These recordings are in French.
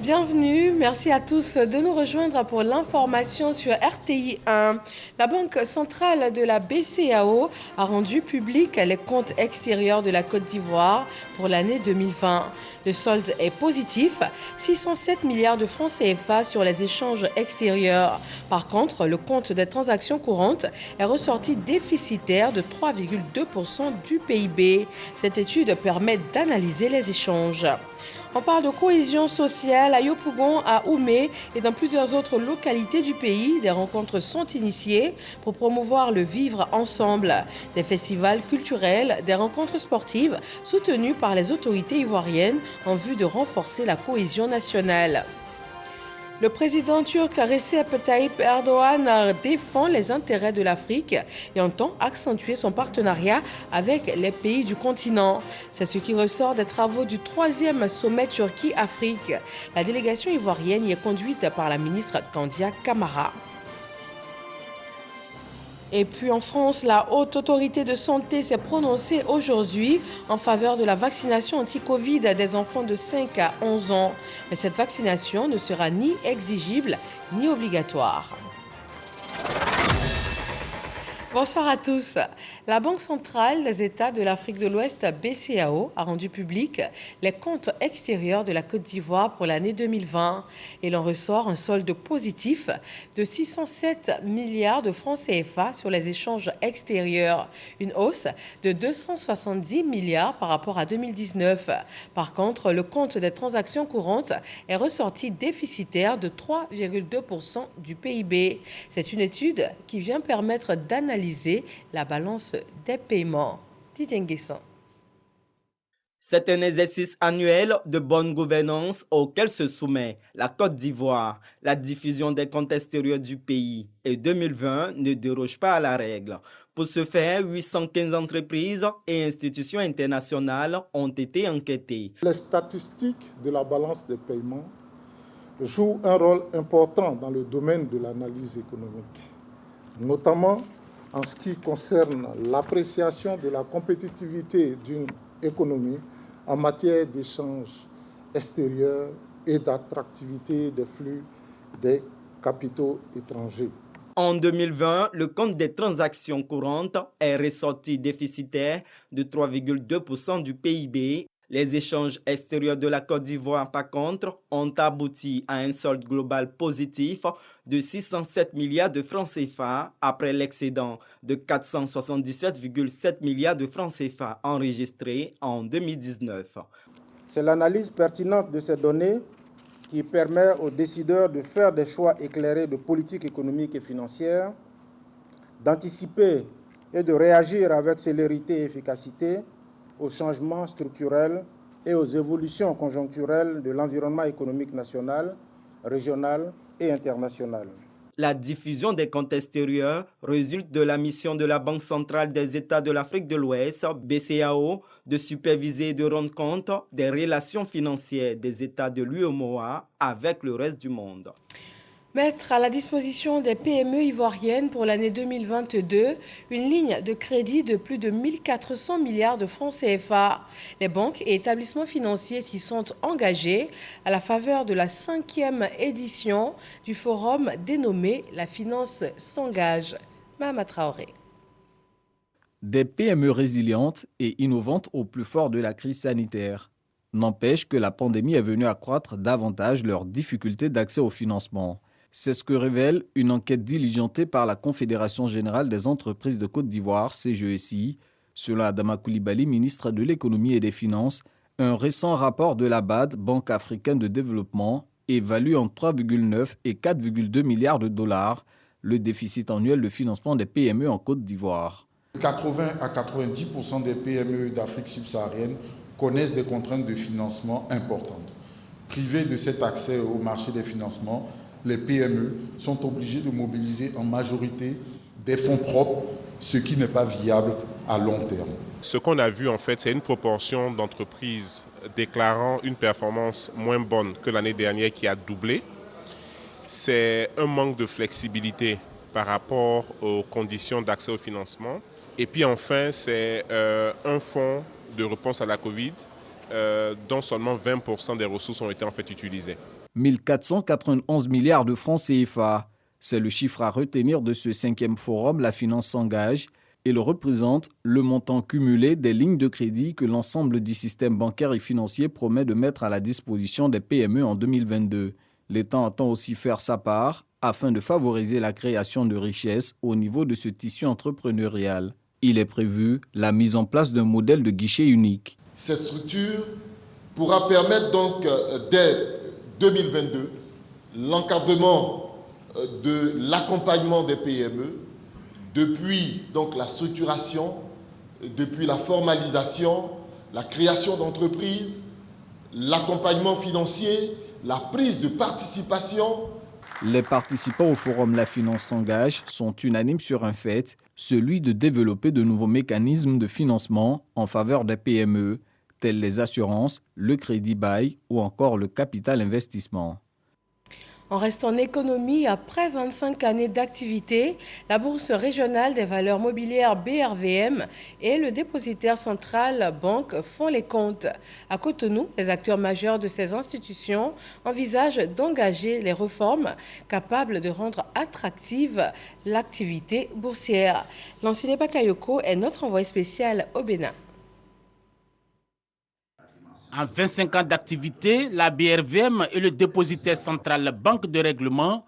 Bienvenue, merci à tous de nous rejoindre pour l'information sur RTI 1. La Banque centrale de la BCEAO a rendu public les comptes extérieurs de la Côte d'Ivoire pour l'année 2020. Le solde est positif, 607 milliards de francs CFA sur les échanges extérieurs. Par contre, le compte des transactions courantes est ressorti déficitaire de 3,2% du PIB. Cette étude permet d'analyser les échanges. On parle de cohésion sociale à Yopougon, à Oumé et dans plusieurs autres localités du pays. Des rencontres sont initiées pour promouvoir le vivre ensemble. Des festivals culturels, des rencontres sportives soutenues par les autorités ivoiriennes en vue de renforcer la cohésion nationale. Le président turc Recep Tayyip Erdogan défend les intérêts de l'Afrique et entend accentuer son partenariat avec les pays du continent. C'est ce qui ressort des travaux du 3e sommet Turquie-Afrique. La délégation ivoirienne y est conduite par la ministre Kandia Camara. Et puis en France, la Haute Autorité de Santé s'est prononcée aujourd'hui en faveur de la vaccination anti-Covid des enfants de 5 à 11 ans. Mais cette vaccination ne sera ni exigible ni obligatoire. Bonsoir à tous. La Banque centrale des États de l'Afrique de l'Ouest, BCEAO, a rendu public les comptes extérieurs de la Côte d'Ivoire pour l'année 2020. Il en ressort un solde positif de 607 milliards de francs CFA sur les échanges extérieurs, une hausse de 270 milliards par rapport à 2019. Par contre, le compte des transactions courantes est ressorti déficitaire de 3,2% du PIB. C'est une étude qui vient permettre d'analyser la balance des paiements. Didier Nguessan. C'est un exercice annuel de bonne gouvernance auquel se soumet la Côte d'Ivoire. La diffusion des comptes extérieurs du pays et 2020 ne déroge pas à la règle. Pour ce faire, 815 entreprises et institutions internationales ont été enquêtées. Les statistiques de la balance des paiements jouent un rôle important dans le domaine de l'analyse économique, notamment en ce qui concerne l'appréciation de la compétitivité d'une économie en matière d'échanges extérieurs et d'attractivité des flux des capitaux étrangers. En 2020, le compte des transactions courantes est ressorti déficitaire de 3,2% du PIB. Les échanges extérieurs de la Côte d'Ivoire, par contre, ont abouti à un solde global positif de 607 milliards de francs CFA après l'excédent de 477,7 milliards de francs CFA enregistré en 2019. C'est l'analyse pertinente de ces données qui permet aux décideurs de faire des choix éclairés de politique économique et financière, d'anticiper et de réagir avec célérité et efficacité aux changements structurels et aux évolutions conjoncturelles de l'environnement économique national, régional et international. La diffusion des comptes extérieurs résulte de la mission de la Banque centrale des États de l'Afrique de l'Ouest, BCEAO, de superviser et de rendre compte des relations financières des États de l'UEMOA avec le reste du monde. Mettre à la disposition des PME ivoiriennes pour l'année 2022 une ligne de crédit de plus de 1400 milliards de francs CFA. Les banques et établissements financiers s'y sont engagés à la faveur de la 5e édition du forum dénommé « La finance s'engage ». Mahama Traoré. Des PME résilientes et innovantes au plus fort de la crise sanitaire. N'empêche que la pandémie est venue accroître davantage leurs difficultés d'accès au financement. C'est ce que révèle une enquête diligentée par la Confédération générale des entreprises de Côte d'Ivoire, CGECI. Selon Adama Coulibaly, ministre de l'Économie et des Finances, un récent rapport de la BAD, Banque africaine de développement, évalue entre 3,9 et 4,2 milliards de dollars le déficit annuel de financement des PME en Côte d'Ivoire. 80 à 90% des PME d'Afrique subsaharienne connaissent des contraintes de financement importantes. Privées de cet accès au marché des financements, les PME sont obligées de mobiliser en majorité des fonds propres, ce qui n'est pas viable à long terme. Ce qu'on a vu en fait, c'est une proportion d'entreprises déclarant une performance moins bonne que l'année dernière qui a doublé. C'est un manque de flexibilité par rapport aux conditions d'accès au financement. Et puis enfin, c'est un fonds de réponse à la Covid dont seulement 20% des ressources ont été en fait utilisées. 1491 milliards de francs CFA. C'est le chiffre à retenir de ce 5e forum La Finance s'engage. Il représente le montant cumulé des lignes de crédit que l'ensemble du système bancaire et financier promet de mettre à la disposition des PME en 2022. L'État entend aussi faire sa part afin de favoriser la création de richesses au niveau de ce tissu entrepreneurial. Il est prévu la mise en place d'un modèle de guichet unique. Cette structure pourra permettre donc dès 2022 l'encadrement de l'accompagnement des PME depuis donc la structuration, depuis la formalisation, la création d'entreprises, l'accompagnement financier, la prise de participation. Les participants au forum La Finance s'engage sont unanimes sur un fait, celui de développer de nouveaux mécanismes de financement en faveur des PME, tels les assurances, le crédit bail ou encore le capital investissement. On reste en économie. Après 25 années d'activité, la Bourse régionale des valeurs mobilières BRVM et le dépositaire central banque font les comptes. À Cotonou, les acteurs majeurs de ces institutions envisagent d'engager les réformes capables de rendre attractive l'activité boursière. Lancine Bakayoko est notre envoyé spécial au Bénin. En 25 ans d'activité, la BRVM et le dépositaire central Banque de règlement,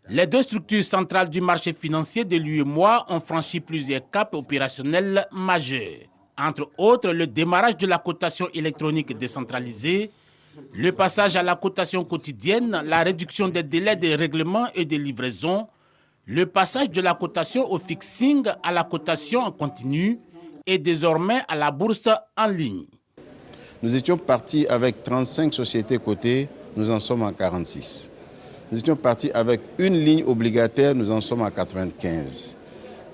les deux structures centrales du marché financier de l'UEMOA ont franchi plusieurs caps opérationnels majeurs. Entre autres, le démarrage de la cotation électronique décentralisée, le passage à la cotation quotidienne, la réduction des délais de règlement et de livraison, le passage de la cotation au fixing à la cotation en continu et désormais à la bourse en ligne. Nous étions partis avec 35 sociétés cotées, nous en sommes à 46. Nous étions partis avec une ligne obligataire, nous en sommes à 95.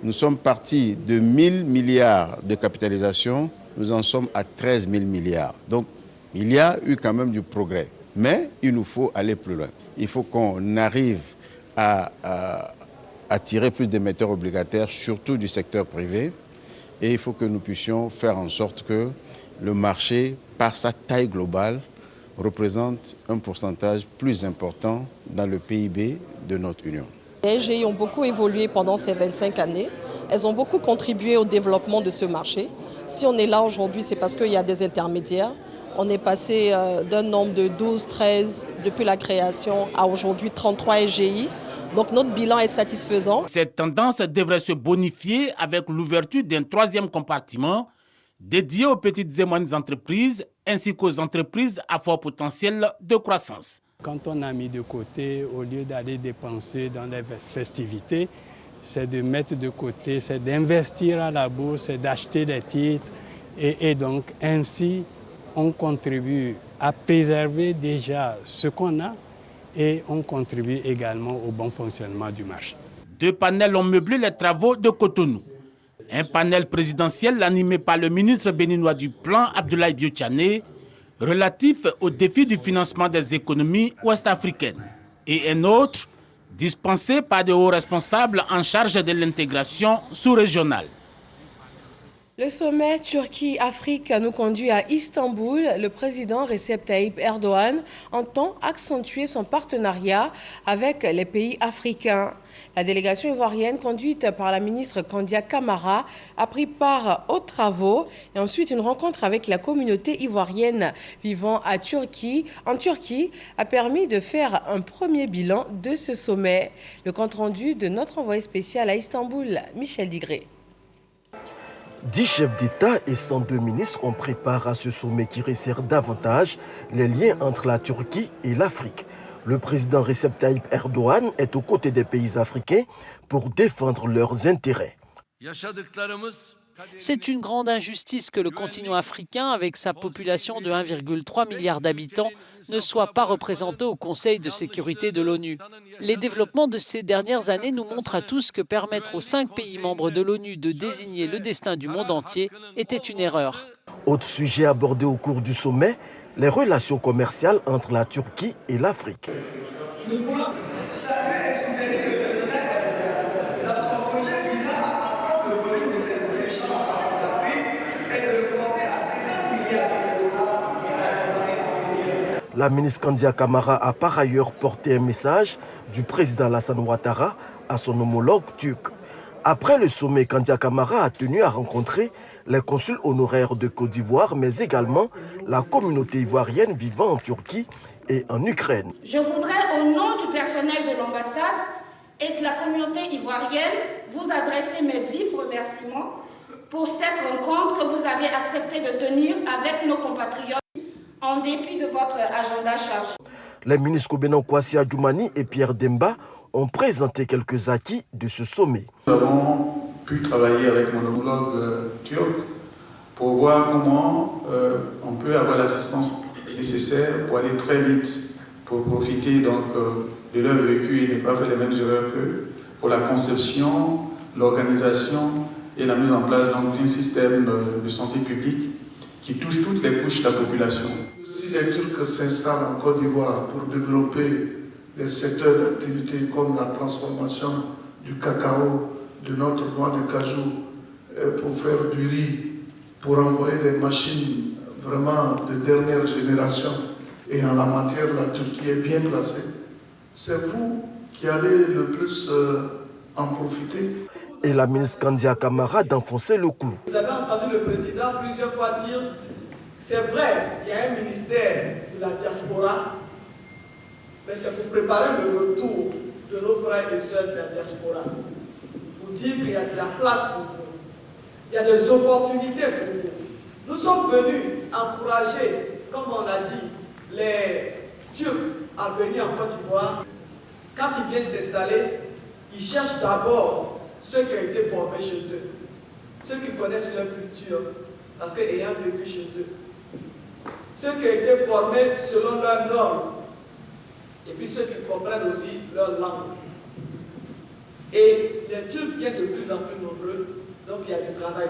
Nous sommes partis de 1000 milliards de capitalisation, nous en sommes à 13 000 milliards. Donc, il y a eu quand même du progrès. Mais il nous faut aller plus loin. Il faut qu'on arrive à attirer plus d'émetteurs obligataires, surtout du secteur privé. Et il faut que nous puissions faire en sorte que le marché, par sa taille globale, représente un pourcentage plus important dans le PIB de notre Union. Les GI ont beaucoup évolué pendant ces 25 années. Elles ont beaucoup contribué au développement de ce marché. Si on est là aujourd'hui, c'est parce qu'il y a des intermédiaires. On est passé d'un nombre de 12, 13 depuis la création à aujourd'hui 33 SGI. Donc notre bilan est satisfaisant. Cette tendance devrait se bonifier avec l'ouverture d'un troisième compartiment dédié aux petites et moyennes entreprises ainsi qu'aux entreprises à fort potentiel de croissance. Quand on a mis de côté, au lieu d'aller dépenser dans les festivités, c'est de mettre de côté, c'est d'investir à la bourse, c'est d'acheter des titres. Et donc ainsi, on contribue à préserver déjà ce qu'on a et on contribue également au bon fonctionnement du marché. Deux panels ont meublé les travaux de Cotonou. Un panel présidentiel animé par le ministre béninois du Plan, Abdoulaye Biotchane, relatif aux défis du financement des économies ouest-africaines. Et un autre, dispensé par de hauts responsables en charge de l'intégration sous-régionale. Le sommet Turquie-Afrique nous conduit à Istanbul. Le président Recep Tayyip Erdogan entend accentuer son partenariat avec les pays africains. La délégation ivoirienne conduite par la ministre Kandia Camara a pris part aux travaux et ensuite une rencontre avec la communauté ivoirienne vivant en Turquie a permis de faire un premier bilan de ce sommet. Le compte-rendu de notre envoyé spécial à Istanbul, Michel Digré. 10 chefs d'État et 102 ministres ont pris part à ce sommet qui resserre davantage les liens entre la Turquie et l'Afrique. Le président Recep Tayyip Erdogan est aux côtés des pays africains pour défendre leurs intérêts. C'est une grande injustice que le continent africain, avec sa population de 1,3 milliard d'habitants, ne soit pas représenté au Conseil de sécurité de l'ONU. Les développements de ces dernières années nous montrent à tous que permettre aux 5 pays membres de l'ONU de désigner le destin du monde entier était une erreur. Autre sujet abordé au cours du sommet, les relations commerciales entre la Turquie et l'Afrique. Nous voulons saluer et soutenir le président dans son projet visant à accroître le volume de ses échanges avec l'Afrique et de le porter à 50 milliards de dollars dans les années à venir. La ministre Kandia Camara a par ailleurs porté un message du président Alassane Ouattara à son homologue turc. Après le sommet, Kandia Camara a tenu à rencontrer les consuls honoraires de Côte d'Ivoire, mais également la communauté ivoirienne vivant en Turquie et en Ukraine. Je voudrais, au nom du personnel de l'ambassade et de la communauté ivoirienne, vous adresser mes vifs remerciements pour cette rencontre que vous avez accepté de tenir avec nos compatriotes en dépit de votre agenda chargé. Les ministres Kobenan Kwasi Adjoumani et Pierre Demba ont présenté quelques acquis de ce sommet. Nous avons pu travailler avec mon homologue turc pour voir comment on peut avoir l'assistance nécessaire pour aller très vite, pour profiter donc de leur vécu et ne pas faire les mêmes erreurs qu'eux, pour la conception, l'organisation et la mise en place d'un système de santé publique qui touche toutes les couches de la population. Si les Turcs s'installent en Côte d'Ivoire pour développer des secteurs d'activité comme la transformation du cacao, de notre noix de cajou, pour faire du riz, pour envoyer des machines vraiment de dernière génération, et en la matière, la Turquie est bien placée. C'est vous qui allez le plus en profiter. Et la ministre Kandia Camara d'enfoncer le clou. Vous avez entendu le président plusieurs fois dire, c'est vrai, il y a un ministère de la diaspora, mais c'est pour préparer le retour de nos frères et sœurs de la diaspora. Pour dire qu'il y a de la place pour vous, il y a des opportunités pour vous. Nous sommes venus encourager, comme on a dit, les Turcs à venir en Côte d'Ivoire. Quand ils viennent s'installer, ils cherchent d'abord ceux qui ont été formés chez eux, ceux qui connaissent leur culture, parce qu'ayant vécu chez eux, ceux qui ont été formés selon leurs normes, et puis ceux qui comprennent aussi leur langue. Et les Turcs viennent de plus en plus nombreux, donc il y a du travail.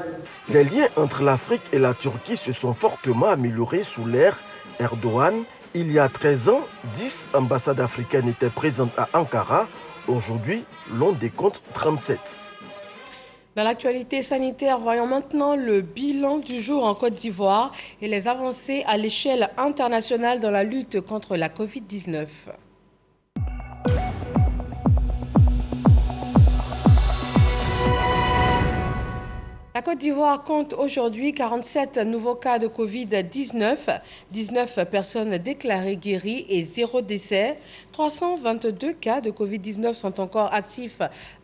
Les liens entre l'Afrique et la Turquie se sont fortement améliorés sous l'ère Erdogan. Il y a 13 ans, 10 ambassades africaines étaient présentes à Ankara. Aujourd'hui, l'on décompte 37. Dans l'actualité sanitaire, voyons maintenant le bilan du jour en Côte d'Ivoire et les avancées à l'échelle internationale dans la lutte contre la Covid-19. La Côte d'Ivoire compte aujourd'hui 47 nouveaux cas de Covid-19, 19 personnes déclarées guéries et 0 décès. 322 cas de Covid-19 sont encore actifs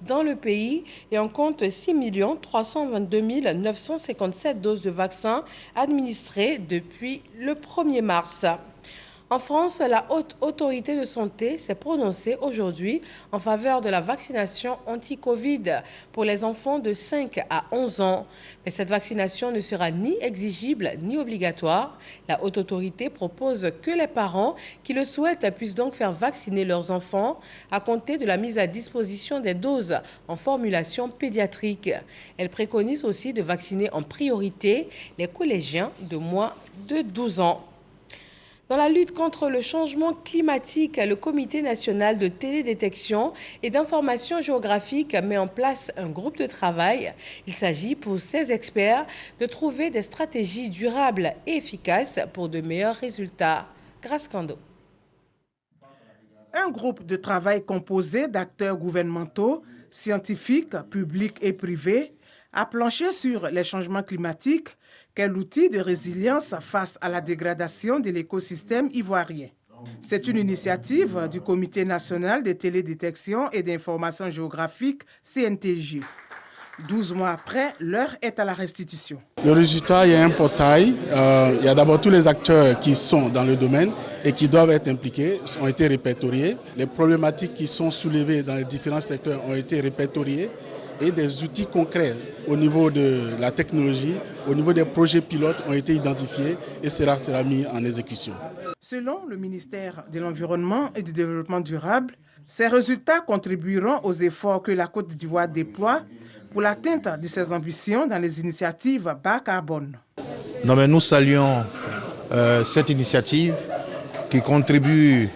dans le pays et on compte 6 322 957 doses de vaccins administrées depuis le 1er mars. En France, la Haute Autorité de Santé s'est prononcée aujourd'hui en faveur de la vaccination anti-Covid pour les enfants de 5 à 11 ans. Mais cette vaccination ne sera ni exigible ni obligatoire. La Haute Autorité propose que les parents qui le souhaitent puissent donc faire vacciner leurs enfants à compter de la mise à disposition des doses en formulation pédiatrique. Elle préconise aussi de vacciner en priorité les collégiens de moins de 12 ans. Dans la lutte contre le changement climatique, le Comité national de télédétection et d'information géographique met en place un groupe de travail. Il s'agit pour ces experts de trouver des stratégies durables et efficaces pour de meilleurs résultats. Grâce Kando. Un groupe de travail composé d'acteurs gouvernementaux, scientifiques, publics et privés a planché sur les changements climatiques. Quel outil de résilience face à la dégradation de l'écosystème ivoirien? C'est une initiative du Comité national de télédétection et d'information géographique, CNTG. 12 mois après, l'heure est à la restitution. Le résultat, il y a un portail. Il y a d'abord tous les acteurs qui sont dans le domaine et qui doivent être impliqués, ont été répertoriés. Les problématiques qui sont soulevées dans les différents secteurs ont été répertoriées. Et des outils concrets au niveau de la technologie, au niveau des projets pilotes ont été identifiés et sera mis en exécution. Selon le ministère de l'Environnement et du Développement durable, ces résultats contribueront aux efforts que la Côte d'Ivoire déploie pour l'atteinte de ses ambitions dans les initiatives bas carbone. Non, mais nous saluons cette initiative qui contribue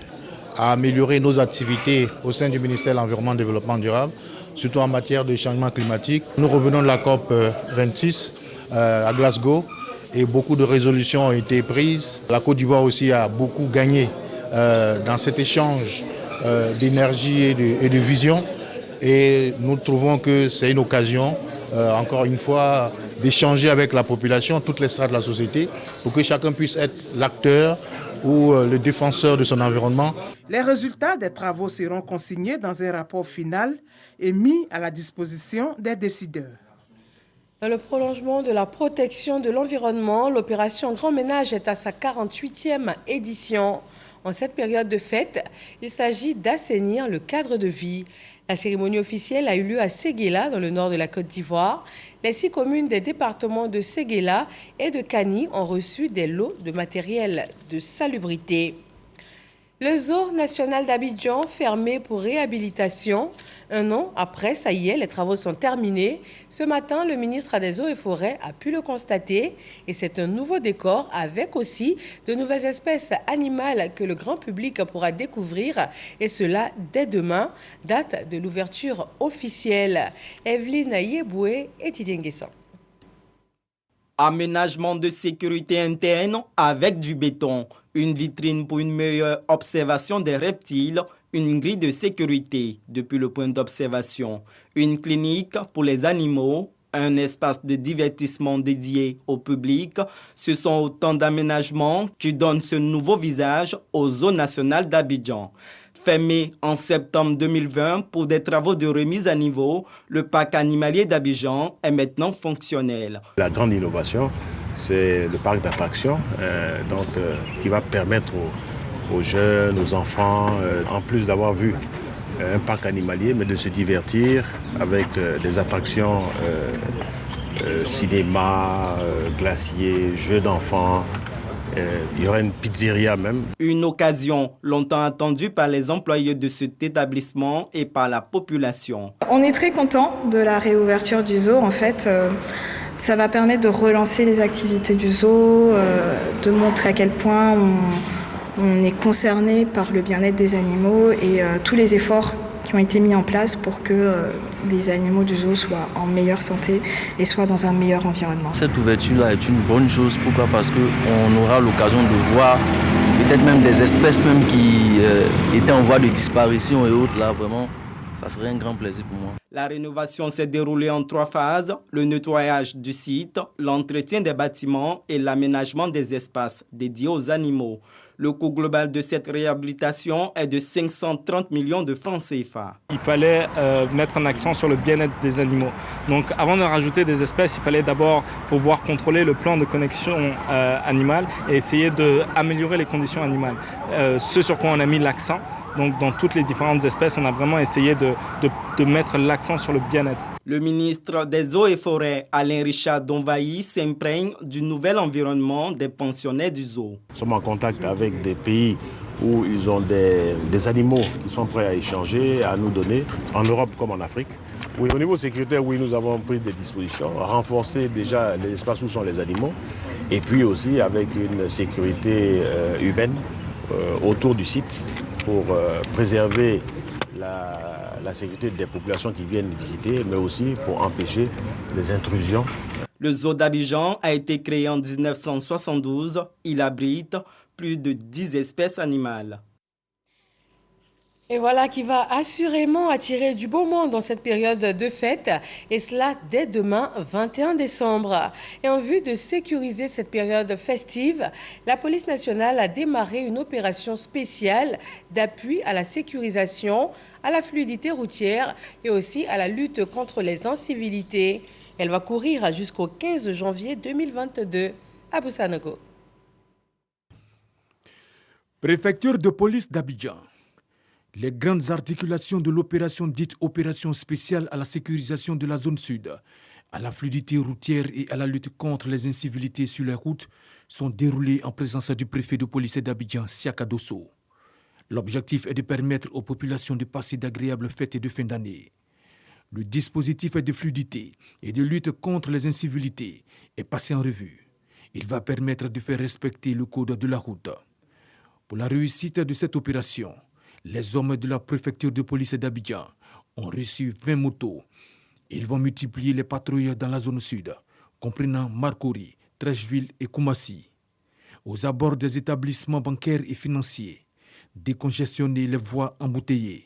à améliorer nos activités au sein du ministère de l'Environnement et du Développement durable, surtout en matière de changement climatique. Nous revenons de la COP 26 à Glasgow et beaucoup de résolutions ont été prises. La Côte d'Ivoire aussi a beaucoup gagné dans cet échange d'énergie et de vision. Et nous trouvons que c'est une occasion, encore une fois, d'échanger avec la population, toutes les strates de la société, pour que chacun puisse être l'acteur ou le défenseur de son environnement. Les résultats des travaux seront consignés dans un rapport final et mis à la disposition des décideurs. Dans le prolongement de la protection de l'environnement, l'opération Grand Ménage est à sa 48e édition. En cette période de fête, il s'agit d'assainir le cadre de vie. La cérémonie officielle a eu lieu à Séguéla, dans le nord de la Côte d'Ivoire. Les 6 communes des départements de Séguéla et de Kani ont reçu des lots de matériel de salubrité. Le zoo national d'Abidjan, fermé pour réhabilitation. Un an après, ça y est, les travaux sont terminés. Ce matin, le ministre des Eaux et Forêts a pu le constater. Et c'est un nouveau décor avec aussi de nouvelles espèces animales que le grand public pourra découvrir. Et cela dès demain, date de l'ouverture officielle. Evelyne Yeboué et Didier Nguessan. Aménagement de sécurité interne avec du béton, une vitrine pour une meilleure observation des reptiles, une grille de sécurité depuis le point d'observation, une clinique pour les animaux, un espace de divertissement dédié au public. Ce sont autant d'aménagements qui donnent ce nouveau visage au zoo national d'Abidjan. Fermé en septembre 2020 pour des travaux de remise à niveau, le parc animalier d'Abidjan est maintenant fonctionnel. La grande innovation, c'est le parc d'attractions qui va permettre aux jeunes, aux enfants, en plus d'avoir vu un parc animalier, mais de se divertir avec des attractions cinéma, glacier, jeux d'enfants. Il y aura une pizzeria même. Une occasion longtemps attendue par les employés de cet établissement et par la population. On est très content de la réouverture du zoo. En fait, ça va permettre de relancer les activités du zoo, de montrer à quel point on est concerné par le bien-être des animaux et tous les efforts qui ont été mis en place pour que les animaux du zoo soient en meilleure santé et soient dans un meilleur environnement. Cette ouverture-là est une bonne chose. Pourquoi ? Parce qu'on aura l'occasion de voir peut-être même des espèces même qui étaient en voie de disparition et autres. Là, vraiment, ça serait un grand plaisir pour moi. La rénovation s'est déroulée en 3 phases, le nettoyage du site, l'entretien des bâtiments et l'aménagement des espaces dédiés aux animaux. Le coût global de cette réhabilitation est de 530 millions de francs CFA. Il fallait mettre un accent sur le bien-être des animaux. Donc avant de rajouter des espèces, il fallait d'abord pouvoir contrôler le plan de connexion animale et essayer d'améliorer les conditions animales. Ce sur quoi on a mis l'accent. Donc dans toutes les différentes espèces, on a vraiment essayé de mettre l'accent sur le bien-être. Le ministre des Eaux et Forêts, Alain Richard Donvaï, s'imprègne du nouvel environnement des pensionnaires du zoo. Nous sommes en contact avec des pays où ils ont des animaux qui sont prêts à échanger, à nous donner, en Europe comme en Afrique. Oui, au niveau sécuritaire, oui, nous avons pris des dispositions, renforcer déjà l'espace où sont les animaux, et puis aussi avec une sécurité humaine autour du site, pour préserver la sécurité des populations qui viennent visiter, mais aussi pour empêcher les intrusions. Le zoo d'Abidjan a été créé en 1972. Il abrite plus de 10 espèces animales. Et voilà qui va assurément attirer du beau monde dans cette période de fête, et cela dès demain 21 décembre. Et en vue de sécuriser cette période festive, la police nationale a démarré une opération spéciale d'appui à la sécurisation, à la fluidité routière et aussi à la lutte contre les incivilités. Elle va courir jusqu'au 15 janvier 2022 à Boussanogo. Préfecture de police d'Abidjan. Les grandes articulations de l'opération dite opération spéciale à la sécurisation de la zone sud, à la fluidité routière et à la lutte contre les incivilités sur les routes sont déroulées en présence du préfet de police d'Abidjan, Siaka Dosso. L'objectif est de permettre aux populations de passer d'agréables fêtes de fin d'année. Le dispositif de fluidité et de lutte contre les incivilités est passé en revue. Il va permettre de faire respecter le code de la route. Pour la réussite de cette opération, les hommes de la préfecture de police d'Abidjan ont reçu 20 motos. Ils vont multiplier les patrouilles dans la zone sud, comprenant Marcory, Trècheville et Koumassi. Aux abords des établissements bancaires et financiers, décongestionner les voies embouteillées,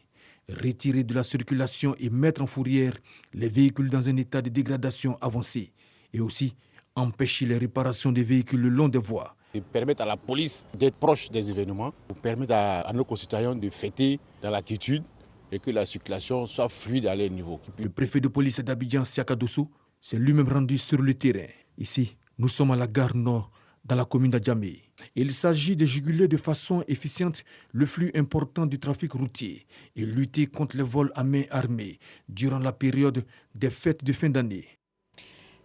retirer de la circulation et mettre en fourrière les véhicules dans un état de dégradation avancé et aussi empêcher les réparations des véhicules le long des voies. Et permettre à la police d'être proche des événements, pour permettre à nos concitoyens de fêter dans la quiétude et que la circulation soit fluide à leur niveau. Le préfet de police d'Abidjan, Siaka Dosso, s'est lui-même rendu sur le terrain. Ici, nous sommes à la gare nord, dans la commune d'Adjamé. Il s'agit de juguler de façon efficiente le flux important du trafic routier et lutter contre les vols à main armée durant la période des fêtes de fin d'année.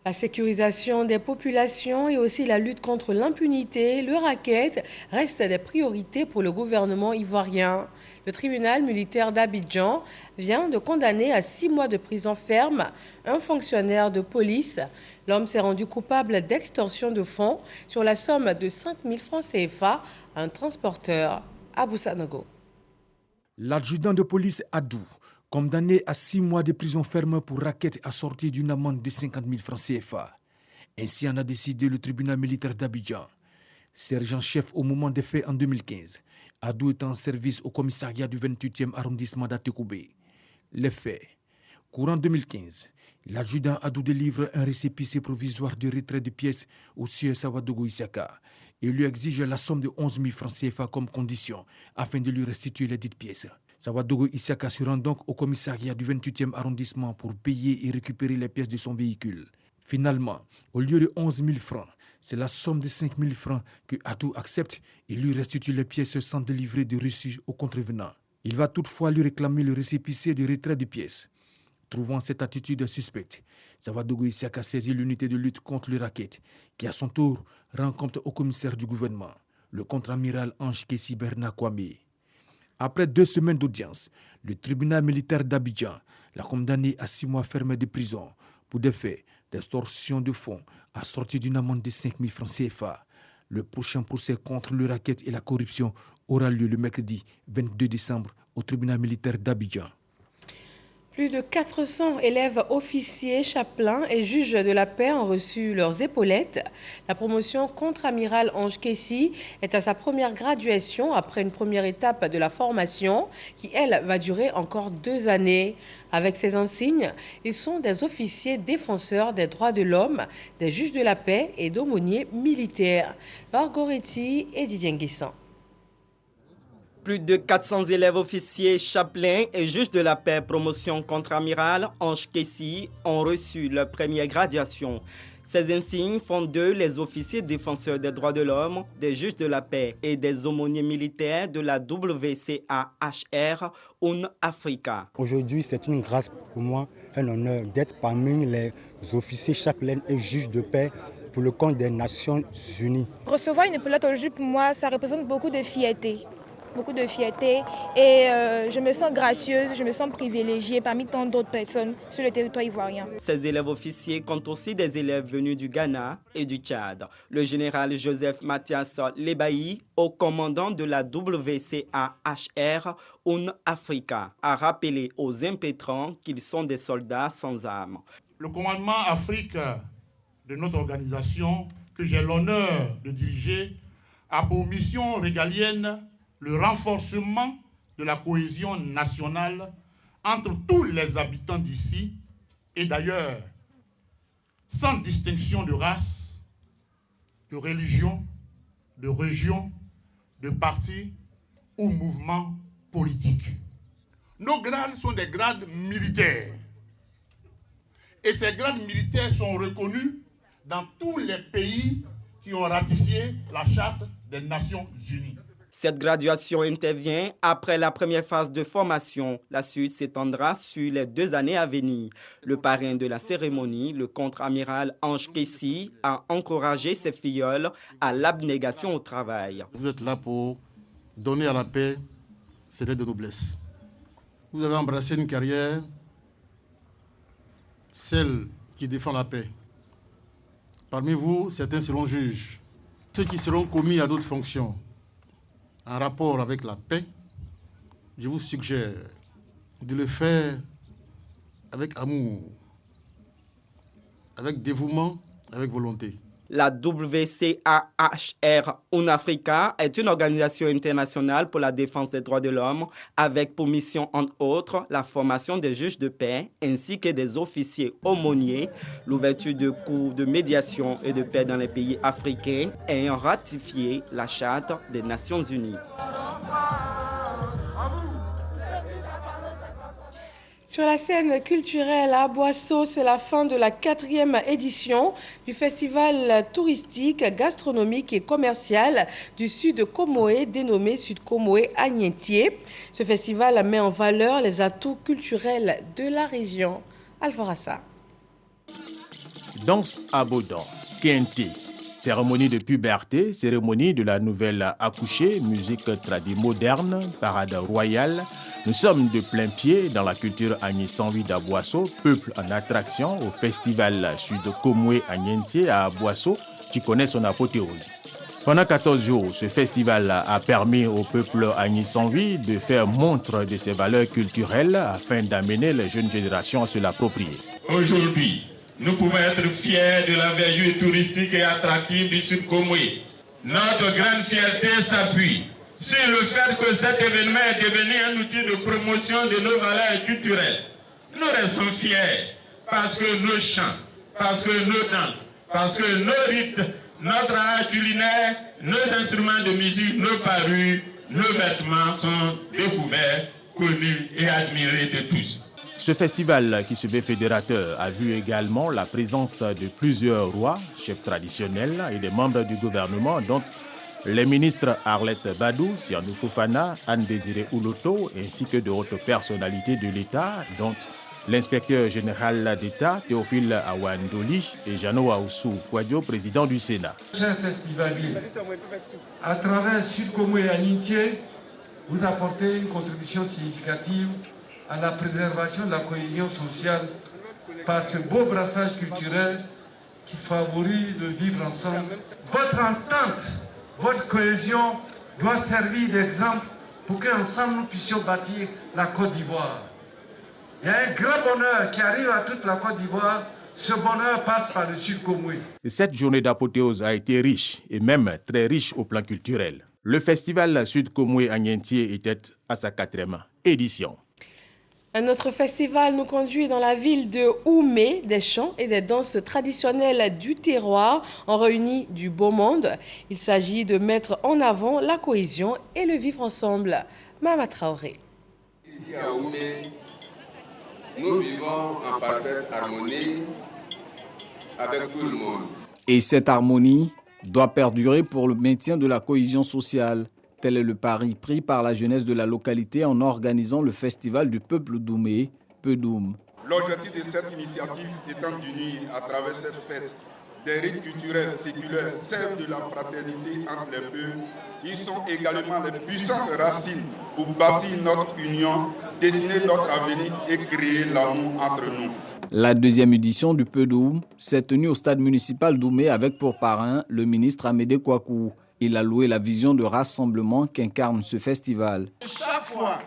La sécurisation des populations et aussi la lutte contre l'impunité, le racket restent des priorités pour le gouvernement ivoirien. Le tribunal militaire d'Abidjan vient de condamner à 6 mois de prison ferme un fonctionnaire de police. L'homme s'est rendu coupable d'extorsion de fonds sur la somme de 5 000 francs CFA à un transporteur à Boussanogo. L'adjudant de police Adou, condamné à 6 mois de prison ferme pour racket assorti d'une amende de 50 000 francs CFA. Ainsi en a décidé le tribunal militaire d'Abidjan. Sergent-chef au moment des faits en 2015, Adou est en service au commissariat du 28e arrondissement d'Atekoubé. Les faits. Courant 2015, l'adjudant Adou délivre un récépissé provisoire de retrait de pièces au sieur Sawadogo Isaka et lui exige la somme de 11 000 francs CFA comme condition afin de lui restituer les dites pièces. Sawadogo Isaka se rend donc au commissariat du 28e arrondissement pour payer et récupérer les pièces de son véhicule. Finalement, au lieu de 11 000 francs, c'est la somme de 5 000 francs que Adou accepte et lui restitue les pièces sans délivrer de reçu au contrevenant. Il va toutefois lui réclamer le récépissé de retrait de pièces. Trouvant cette attitude suspecte, Sawadogo Isaka saisit l'unité de lutte contre le racket, qui à son tour rend compte au commissaire du gouvernement, le contre-amiral Ange Kessi Berna Kwame. Après 2 semaines d'audience, le tribunal militaire d'Abidjan l'a condamné à 6 mois fermés de prison pour des faits d'extorsion de fonds assortis d'une amende de 5 000 francs CFA. Le prochain procès contre le racket et la corruption aura lieu le mercredi 22 décembre au tribunal militaire d'Abidjan. Plus de 400 élèves officiers, chapelains et juges de la paix ont reçu leurs épaulettes. La promotion contre-amiral Ange Kessi est à sa première graduation après une première étape de la formation qui, elle, va durer encore 2 années. Avec ces insignes, ils sont des officiers défenseurs des droits de l'homme, des juges de la paix et d'aumôniers militaires. Laure Goretti et Didier Nguissan. Plus de 400 élèves officiers, chapelains et juges de la paix promotion contre-amiral Ange Kessi ont reçu leur première graduation. Ces insignes font d'eux les officiers défenseurs des droits de l'homme, des juges de la paix et des aumôniers militaires de la WCAHR UN Africa. Aujourd'hui, c'est une grâce pour moi, un honneur d'être parmi les officiers, chapelains et juges de paix pour le compte des Nations Unies. Recevoir une épaulette aujourd'hui, pour moi, ça représente beaucoup de fierté. Et je me sens gracieuse, je me sens privilégiée parmi tant d'autres personnes sur le territoire ivoirien. Ces élèves officiers comptent aussi des élèves venus du Ghana et du Tchad. Le général Joseph Mathias Lebailly, haut commandant de la WCAHR UN Africa, a rappelé aux impétrants qu'ils sont des soldats sans armes. Le commandement Afrique de notre organisation, que j'ai l'honneur de diriger, a pour mission régalienne le renforcement de la cohésion nationale entre tous les habitants d'ici et d'ailleurs, sans distinction de race, de religion, de région, de parti ou mouvement politique. Nos grades sont des grades militaires et ces grades militaires sont reconnus dans tous les pays qui ont ratifié la Charte des Nations Unies. Cette graduation intervient après la première phase de formation. La suite s'étendra sur les 2 années à venir. Le parrain de la cérémonie, le contre-amiral Ange Kessi, a encouragé ses filleuls à l'abnégation au travail. Vous êtes là pour donner à la paix ses lettres de noblesse. Vous avez embrassé une carrière, celle qui défend la paix. Parmi vous, certains seront juges. Ceux qui seront commis à d'autres fonctions en rapport avec la paix, je vous suggère de le faire avec amour, avec dévouement, avec volonté. La WCAHR UNAFRICA est une organisation internationale pour la défense des droits de l'homme avec pour mission, entre autres, la formation des juges de paix ainsi que des officiers aumôniers, l'ouverture de cours de médiation et de paix dans les pays africains ayant ratifié la Charte des Nations Unies. Sur la scène culturelle à Boisseau, c'est la fin de la 4e édition du festival touristique, gastronomique et commercial du Sud Comoé, dénommé Sud Comoé Agnentié. Ce festival met en valeur les atouts culturels de la région. Alforassa. Danse à Bodan, Kente, cérémonie de puberté, cérémonie de la nouvelle accouchée, musique tradie moderne, parade royale. Nous sommes de plein pied dans la culture Agni-Sanwi d'Aboisseau, peuple en attraction au festival Sud Comoé Agnentié à Aboisseau, qui connaît son apothéose. Pendant 14 jours, ce festival a permis au peuple Agni-Sanwi de faire montre de ses valeurs culturelles afin d'amener les jeunes générations à se l'approprier. Aujourd'hui, nous pouvons être fiers de la vertu touristique et attractive du Sud Comoé. Notre grande fierté s'appuie sur le fait que cet événement est devenu un outil de promotion de nos valeurs culturelles. Nous restons fiers parce que nos chants, parce que nos danses, parce que nos rites, notre art culinaire, nos instruments de musique, nos parures, nos vêtements sont découverts, connus et admirés de tous. Ce festival qui se veut fédérateur a vu également la présence de plusieurs rois, chefs traditionnels et des membres du gouvernement, dont les ministres Arlette Badou, Sianou Fofana, Anne-Désiré Ouloto, ainsi que de hautes personnalités de l'État, dont l'inspecteur général d'État, Théophile Awandoli, et Jano Aoussou Kouadio, président du Sénat. Chers festivaliers, à travers Sud Comoé Agnentié, vous apportez une contribution significative à la préservation de la cohésion sociale par ce beau brassage culturel qui favorise le vivre ensemble. Votre entente, votre cohésion doit servir d'exemple pour qu'ensemble nous puissions bâtir la Côte d'Ivoire. Il y a un grand bonheur qui arrive à toute la Côte d'Ivoire. Ce bonheur passe par le Sud Comoé. Cette journée d'apothéose a été riche et même très riche au plan culturel. Le festival Sud Comoé Agnentié était à sa 4e édition. Un autre festival nous conduit dans la ville de Oumé. Des chants et des danses traditionnelles du terroir ont réuni du beau monde. Il s'agit de mettre en avant la cohésion et le vivre ensemble. Mama Traoré. Ici à Oumé, nous vivons en parfaite harmonie avec tout le monde. Et cette harmonie doit perdurer pour le maintien de la cohésion sociale. Tel est le pari pris par la jeunesse de la localité en organisant le festival du peuple d'Oumé, Peudoum. L'objectif de cette initiative étant d'unir à travers cette fête des rites culturels séculaires, celles de la fraternité entre les peuples. Ils sont également les puissantes racines pour bâtir notre union, dessiner notre avenir et créer l'amour entre nous. La 2e édition du Peudoum s'est tenue au stade municipal d'Oumé avec pour parrain le ministre Amédée Kouakou. Il a loué la vision de rassemblement qu'incarne ce festival. Chaque fois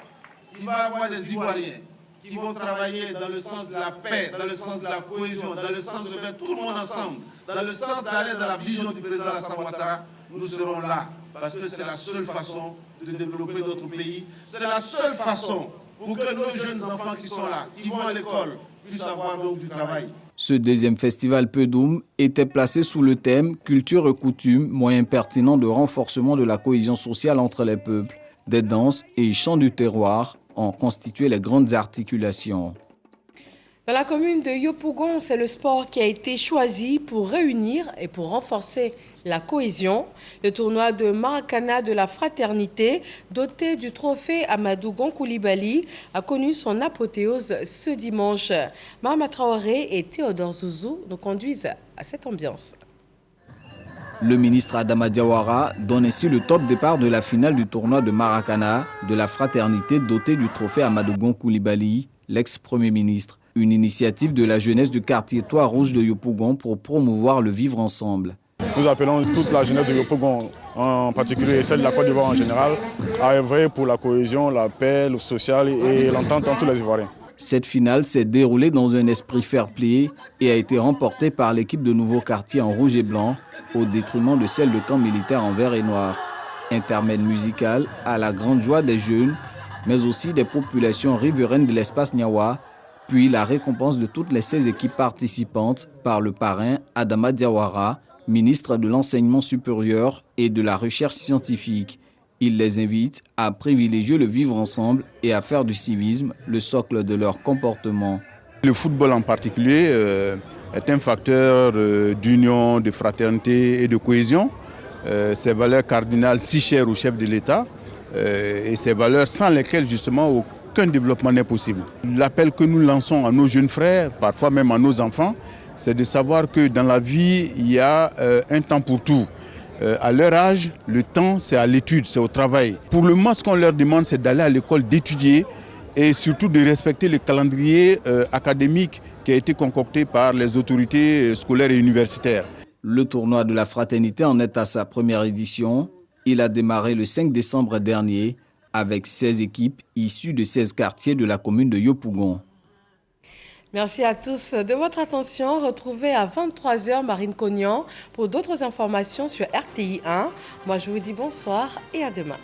qu'il va y avoir des Ivoiriens qui vont travailler dans le sens de la paix, dans le sens de la cohésion, dans le sens de mettre tout le monde ensemble, dans le sens d'aller dans la vision du président Alassane Ouattara, nous serons là. Parce que c'est la seule façon de développer notre pays. C'est la seule façon pour que nos jeunes enfants qui sont là, qui vont à l'école, puissent avoir donc du travail. Ce 2e festival Peudoum était placé sous le thème « Culture et coutumes, moyen pertinent de renforcement de la cohésion sociale entre les peuples ». Des danses et chants du terroir ont constitué les grandes articulations. Dans la commune de Yopougon, c'est le sport qui a été choisi pour réunir et pour renforcer la cohésion. Le tournoi de Maracana de la fraternité, doté du trophée Amadou Gon Coulibaly, a connu son apothéose ce dimanche. Mahama Traoré et Théodore Zouzou nous conduisent à cette ambiance. Le ministre Adama Diawara donne ainsi le top départ de la finale du tournoi de Maracana de la fraternité doté du trophée Amadou Gon Coulibaly, l'ex-premier ministre. Une initiative de la jeunesse du quartier Toit-Rouge de Yopougon pour promouvoir le vivre ensemble. Nous appelons toute la jeunesse de Yopougon, en particulier et celle de la Côte d'Ivoire en général, à œuvrer pour la cohésion, la paix, le social et l'entente entre tous les Ivoiriens. Cette finale s'est déroulée dans un esprit fair-play et a été remportée par l'équipe de Nouveau Quartier en rouge et blanc, au détriment de celle de camp militaire en vert et noir. Intermède musical à la grande joie des jeunes, mais aussi des populations riveraines de l'espace Niawa, puis la récompense de toutes les 16 équipes participantes par le parrain Adama Diawara, ministre de l'Enseignement supérieur et de la Recherche scientifique. Il les invite à privilégier le vivre ensemble et à faire du civisme le socle de leur comportement. Le football en particulier est un facteur d'union, de fraternité et de cohésion. Ces valeurs cardinales si chères au chef de l'État et ces valeurs sans lesquelles justement aucun développement n'est possible. L'appel que nous lançons à nos jeunes frères, parfois même à nos enfants, c'est de savoir que dans la vie, il y a un temps pour tout. À leur âge, le temps, c'est à l'étude, c'est au travail. Pour le moment, ce qu'on leur demande, c'est d'aller à l'école, d'étudier et surtout de respecter le calendrier académique qui a été concocté par les autorités scolaires et universitaires. Le tournoi de la fraternité en est à sa première édition. Il a démarré le 5 décembre dernier avec 16 équipes issues de 16 quartiers de la commune de Yopougon. Merci à tous de votre attention. Retrouvez à 23h Marine Cognan pour d'autres informations sur RTI 1. Moi, je vous dis bonsoir et à demain.